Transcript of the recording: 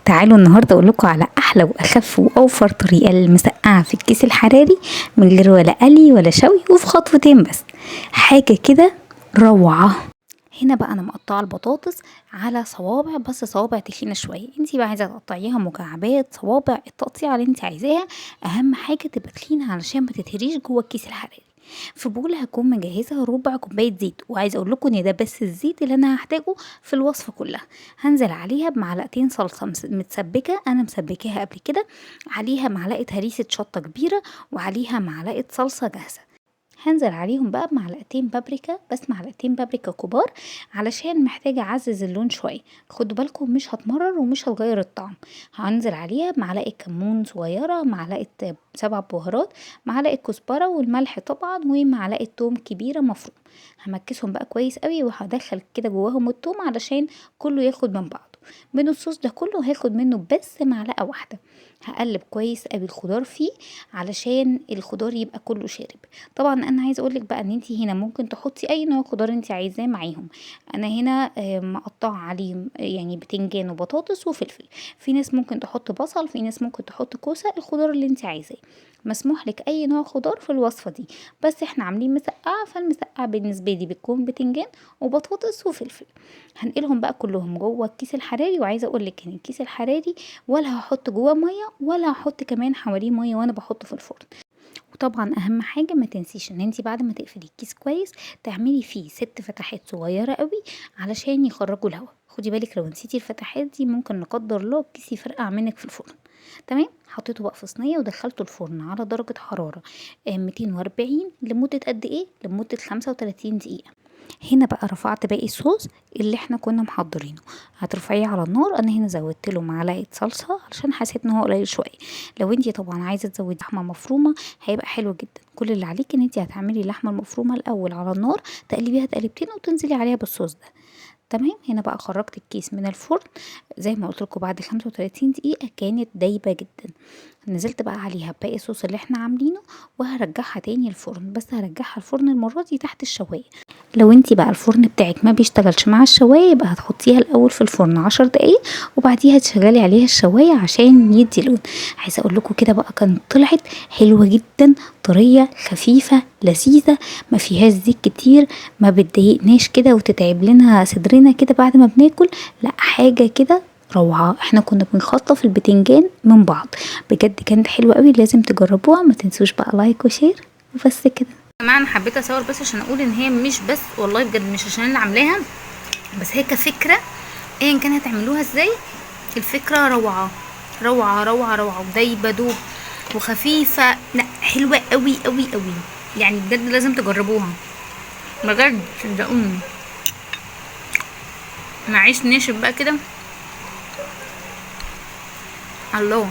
تعالوا النهارده اقول لكم على احلى واخف واوفر طريقه للمسقعه في الكيس الحراري من غير ولا قلي ولا شوي، وفي خطوتين بس. حاجه كده روعه. هنا بقى انا مقطعه البطاطس على صوابع، بس صوابع تخينه شويه. انتي بقى عايزه تقطعيها مكعبات، صوابع التقطيع اللي انتي عايزاها، اهم حاجه تبقى تخينه علشان ما تتهريش جوه الكيس الحراري. في بول هكون مجهزه ربع كوبايه زيت، وعايزه اقول لكم ان ده بس الزيت اللي انا هحتاجه في الوصفه كلها. هنزل عليها بمعلقتين صلصه متسبكه، انا مسبكاها قبل كده، عليها معلقه هريسه شطه كبيره، وعليها معلقه صلصه جاهزه. هنزل عليهم بقى بمعلقتين بابريكا، بس معلقتين بابريكا كبار، علشان محتاجة اعزز اللون شوية. خدوا بالكم مش هتمرر ومش هتغير الطعم. هنزل عليها بمعلقة كمون صغيرة، معلقة 7 بهارات، معلقة كزبرة والملح طبعا، ومعلقة توم كبيرة مفروم. همكسهم بقى كويس قوي، وهدخل كده جواهم التوم علشان كله ياخد من بعضه. من الصوص ده كله هاخد منه بس معلقة واحدة. هقلب كويس قوي الخضار فيه علشان الخضار يبقى كله شارب. طبعا انا عايزه اقولك بقى ان انتي هنا ممكن تحطي اي نوع خضار انتي عايزاه معاهم. انا هنا مقطعه عليه يعني بتنجان وبطاطس وفلفل. في ناس ممكن تحط بصل، في ناس ممكن تحط كوسه، الخضار اللي انتي عايزاه. مسموح لك اي نوع خضار في الوصفه دي، بس احنا عاملين مسقعه، فالمسقعه بالنسبه لي بتكون بتنجان وبطاطس وفلفل. هنقلهم بقى كلهم جوه الكيس الحراري، وعايزه اقولك ان الكيس الحراري ولا هحط جواه ميه ولا هحط كمان حواليه ميه وانا بحطه في الفرن. وطبعا اهم حاجه ما تنسيش ان انتي بعد ما تقفلي الكيس كويس تعملي فيه 6 فتحات صغيره قوي علشان يخرجوا الهواء. خدي بالك لو نسيتي الفتحات دي ممكن لا قدر الله الكيس يفرقع منك في الفرن. تمام. حطيته بقى في صينيه ودخلته الفرن على درجه حراره 240 لمده قد ايه؟ لمده 35 دقيقه. هنا بقى رفعت باقي الصوص اللي احنا كنا محضرينه. هترفعيه على النار. انا هنا زودت له معلقه صلصه علشان حسيت ان هو قليل شويه. لو انتي طبعا عايزه تزودي لحمه مفرومه هيبقى حلو جدا. كل اللي عليك ان انتي هتعملي اللحمه المفرومه الاول على النار، تقلبيها تقلبتين وتنزلي عليها بالصوص ده. تمام. هنا بقى خرجت الكيس من الفرن زي ما قلت لكم بعد 35 دقيقه، كانت دايبه جدا. نزلت بقى عليها باقي الصوص اللي احنا عاملينه، وهرجعها تاني الفرن، بس هرجعها الفرن المره دي تحت الشوايه. لو انتي بقى الفرن بتاعك ما بيشتغلش مع الشوايه، يبقى هتحطيها الاول في الفرن 10 دقايق، وبعديها تشغلي عليها الشوايه عشان يدي لون. عايزه اقول لكم كده بقى كانت طلعت حلوه جدا، طريه خفيفه لذيذه، ما فيهاش زيت كتير، ما بتضايقناش كده وتتعب لنا صدرنا كده بعد ما بناكل. لا، حاجه كده روعه. احنا كنا بنخطف البتنجان من بعض. بجد كانت حلوه قوي، لازم تجربوها. ما تنسوش بقى لايك وشير، وبس كده يا جماعه. انا حبيت اصور بس عشان اقول ان هي مش بس، والله بجد مش عشان اللي عاملاها، بس هي كفكره ايا كان هتعملوها ازاي. الفكره روعه روعه روعه روعه، ودايبه دوب وخفيفه. لا حلوه قوي قوي قوي، يعني بجد لازم تجربوها بجد، صدقوني. معيش ناشف بقى كده. الله.